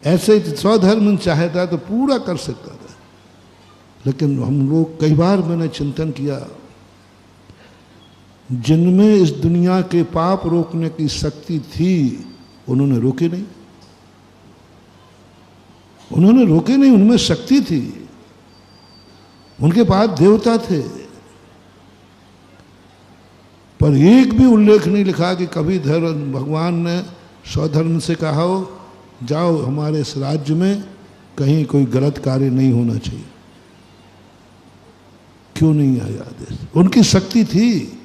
ऐसे स्वधर्म चाहता तो पूरा कर सकता था, लेकिन हम लोग कई बार मैंने चिंतन किया, जिनमें इस दुनिया के पाप रोकने की शक्ति थी उन्होंने रोके नहीं, उन्होंने रोके नहीं, उनमें शक्ति थी, उनके पास देवता थे, पर एक भी उल्लेख नहीं लिखा कि कभी धर्म भगवान ने स्वधर्म से कहा हो जाओ हमारे इस राज्य में कहीं कोई गलत कार्य नहीं होना चाहिए। क्यों नहीं आया आदेश? उनकी शक्ति थी,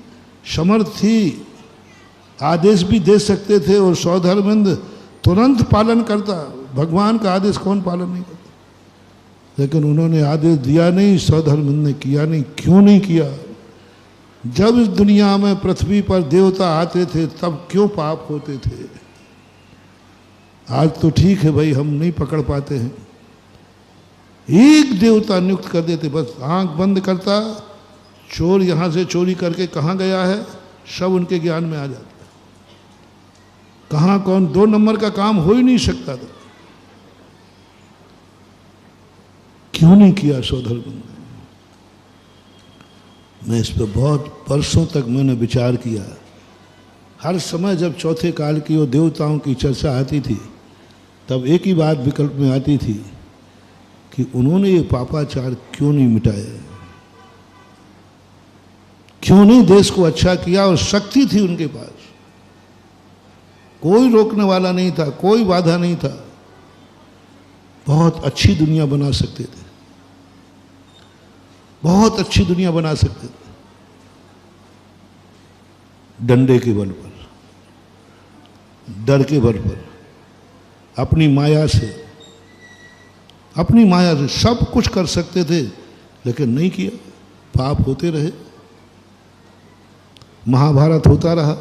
समर्थ थी, आदेश भी दे सकते थे और स्वधर्मेंद्र तुरंत पालन करता। भगवान का आदेश कौन पालन नहीं करता? लेकिन उन्होंने आदेश दिया नहीं, स्वधर्मेंद्र ने किया नहीं। क्यों नहीं किया? जब इस दुनिया में पृथ्वी पर देवता आते थे तब क्यों पाप होते थे? आज तो ठीक है भाई, हम नहीं पकड़ पाते हैं, एक देवता नियुक्त कर देते, बस आंख बंद करता, चोर यहां से चोरी करके कहां गया है सब उनके ज्ञान में आ जाता। कहां कौन, 2 नंबर का काम हो ही नहीं सकता था। क्यों नहीं किया स्वधर्म? मैं इस पर बहुत वर्षों तक मैंने विचार किया। हर समय जब चौथे काल की वो देवताओं की चर्चा आती थी तब एक ही बात विकल्प में आती थी कि उन्होंने ये पापाचार क्यों नहीं मिटाया, क्यों नहीं देश को अच्छा किया? और शक्ति थी उनके पास, कोई रोकने वाला नहीं था, कोई बाधा नहीं था, बहुत अच्छी दुनिया बना सकते थे, बहुत अच्छी दुनिया बना सकते थे। डंडे के बल पर, डर के बल पर, अपनी माया से सब कुछ कर सकते थे, लेकिन नहीं किया। पाप होते रहे, महाभारत होता रहा,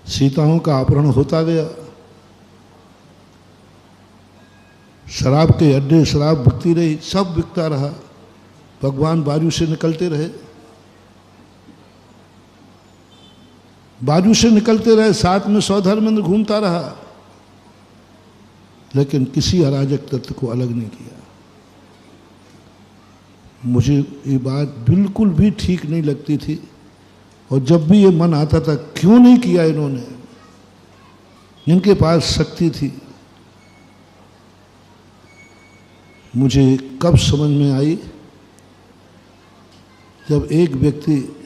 सीताओं का अपहरण होता गया, शराब के अड्डे, शराब बिकती रही, सब बिकता रहा, भगवान बाजू से निकलते रहे, बाजू से निकलते रहे, साथ में स्वधर्मेंद्र घूमता रहा, लेकिन किसी अराजक तत्व को अलग नहीं किया। मुझे ये बात बिल्कुल भी ठीक नहीं लगती थी, और जब भी ये मन आता था क्यों नहीं किया इन्होंने, इनके पास शक्ति थी। मुझे कब समझ में आई, जब एक व्यक्ति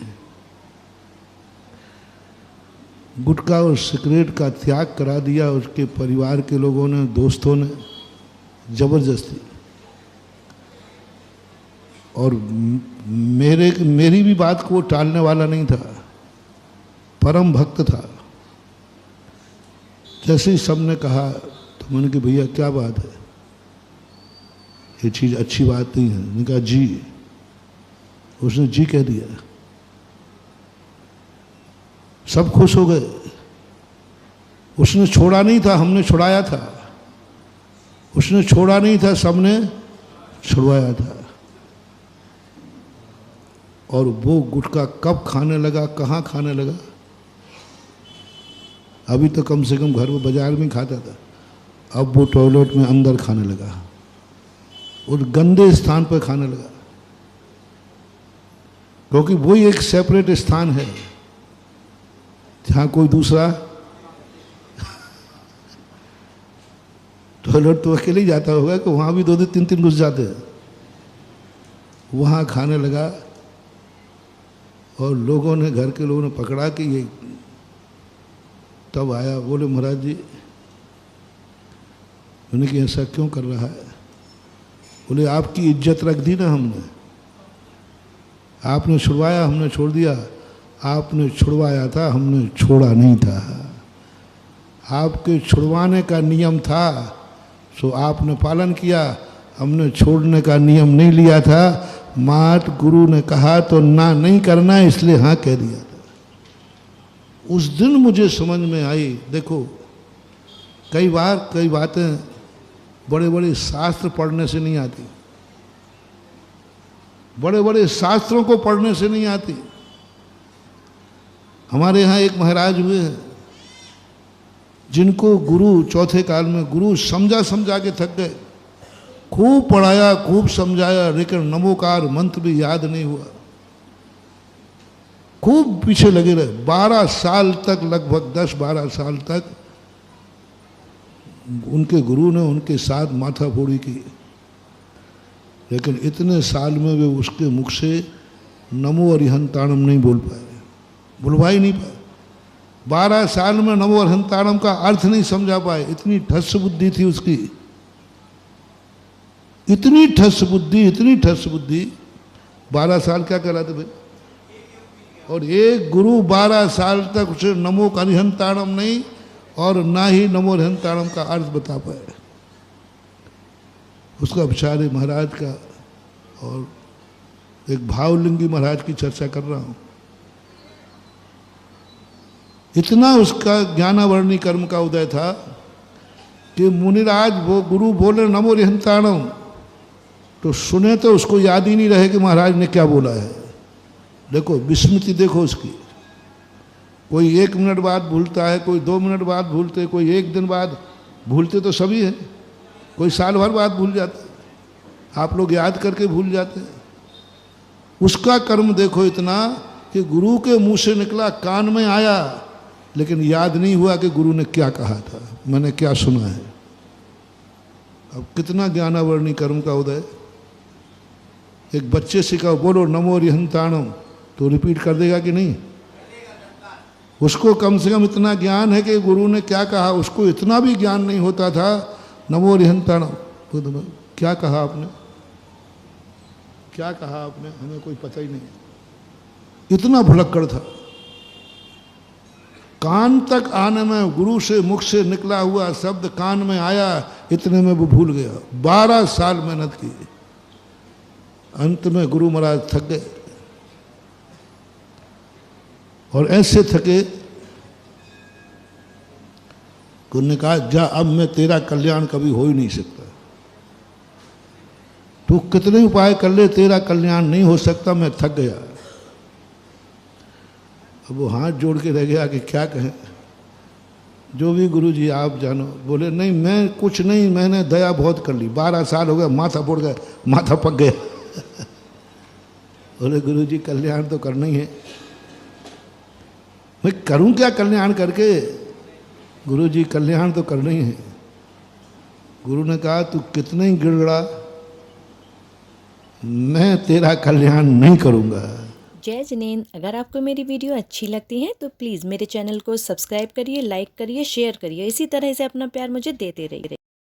गुटखा और सिगरेट का त्याग करा दिया, उसके परिवार के लोगों ने, दोस्तों ने जबरदस्ती, और मेरी भी बात को वो टालने वाला नहीं था, परम भक्त था। जैसे ही सबने कहा तो मैंने कहा भैया क्या बात है, ये चीज़ अच्छी बात नहीं है। मैंने कहा जी, उसने जी कह दिया, सब खुश हो गए। उसने छोड़ा नहीं था, हमने छुड़ाया था, उसने छोड़ा नहीं था, सबने छुड़वाया था। और वो गुटखा कब खाने लगा, कहाँ खाने लगा? अभी तो कम से कम घर में बाजार में खाता था, अब वो टॉयलेट में अंदर खाने लगा, और गंदे स्थान पर खाने लगा, क्योंकि वही एक सेपरेट स्थान है जहाँ कोई दूसरा टॉयलेट तो अकेले ही जाता होगा कि वहाँ भी 2-2 3-3 घुस जाते हैं। वहाँ खाने लगा, और लोगों ने, घर के लोगों ने पकड़ा कि ये, तब आया, बोले महाराज जी, मैंने कि ऐसा क्यों कर रहा है? बोले आपकी इज्जत रख दी ना हमने, आपने छुड़वाया, हमने छोड़ दिया। आपने छुड़वाया था, हमने छोड़ा नहीं था। आपके छुड़वाने का नियम था सो आपने पालन किया, हमने छोड़ने का नियम नहीं लिया था। मात गुरु ने कहा तो ना नहीं करना, इसलिए हाँ कह दिया था। उस दिन मुझे समझ में आई, देखो कई बार कई बातें बड़े बड़े शास्त्र पढ़ने से नहीं आती, बड़े बड़े शास्त्रों को पढ़ने से नहीं आती। हमारे यहाँ एक महाराज हुए हैं, जिनको गुरु चौथे काल में गुरु समझा समझा के थक गए, खूब पढ़ाया खूब समझाया, लेकिन नमोकार मंत्र भी याद नहीं हुआ, खूब पीछे लगे रहे। 12 साल तक, लगभग 10-12 साल तक उनके गुरु ने उनके साथ माथाफोड़ी की, लेकिन इतने साल में वे उसके मुख से नमो अरिहंताणम नहीं बोल पाए, बुलवा ही नहीं पाए। 12 साल में नमो अरिहंताणम का अर्थ नहीं समझा पाए, इतनी ठस बुद्धि थी उसकी, इतनी ठस बुद्धि, इतनी ठस बुद्धि। 12 साल क्या कहलाते भाई? और एक गुरु 12 साल तक उसे नमो अरिहंताणम नहीं और ना ही नमो अरिहंताणम का अर्थ बता पाए। उसका आचार्य महाराज का और एक भावलिंगी महाराज की चर्चा कर रहा हूँ। इतना उसका ज्ञानावरणी कर्म का उदय था कि मुनिराज वो गुरु बोले नमो अरिहंताणम, तो सुने तो उसको याद ही नहीं रहे कि महाराज ने क्या बोला है। देखो विस्मृति, देखो उसकी, कोई 1 मिनट बाद भूलता है, कोई 2 मिनट बाद भूलते, कोई 1 दिन बाद भूलते, तो सभी हैं, कोई साल भर बाद भूल जाते, आप लोग याद करके भूल जाते हैं। उसका कर्म देखो इतना कि गुरु के मुंह से निकला, कान में आया, लेकिन याद नहीं हुआ कि गुरु ने क्या कहा था, मैंने क्या सुना है। अब कितना ज्ञानावरणी कर्म का उदय। एक बच्चे से कहो बोलो नमो अरिहंताणम, तो रिपीट कर देगा कि नहीं? उसको कम से कम इतना ज्ञान है कि गुरु ने क्या कहा, उसको इतना भी ज्ञान नहीं होता था। नमो अरिहंताणम, क्या कहा आपने, क्या कहा आपने, हमें कोई पता ही नहीं, इतना भुलक्कड़ था। कान तक आने में, गुरु से मुख से निकला हुआ शब्द कान में आया, इतने में वो भूल गया। 12 साल मेहनत की, अंत में गुरु महाराज थक गए, और ऐसे थके कि उन्होंने कहा जा अब मैं तेरा कल्याण कभी हो ही नहीं सकता, तू कितने उपाय कर ले तेरा कल्याण नहीं हो सकता, मैं थक गया। अब वो हाथ जोड़ के रह गया कि क्या कहें, जो भी गुरु जी आप जानो। बोले नहीं मैं कुछ नहीं, मैंने दया बहुत कर ली, 12 साल हो गया, माथा फोड़ गया, माथा पक गया। बोले गुरु जी कल्याण तो करना ही है। मैं करूं क्या कल्याण करके? गुरु जी कल्याण तो करना ही है। गुरु ने कहा तू कितने ही गिड़गड़ा, मैं तेरा कल्याण नहीं करूंगा। जय जिनेंद्र। अगर आपको मेरी वीडियो अच्छी लगती है तो प्लीज़ मेरे चैनल को सब्सक्राइब करिए, लाइक करिए, शेयर करिए। इसी तरह से अपना प्यार मुझे देते रहिए।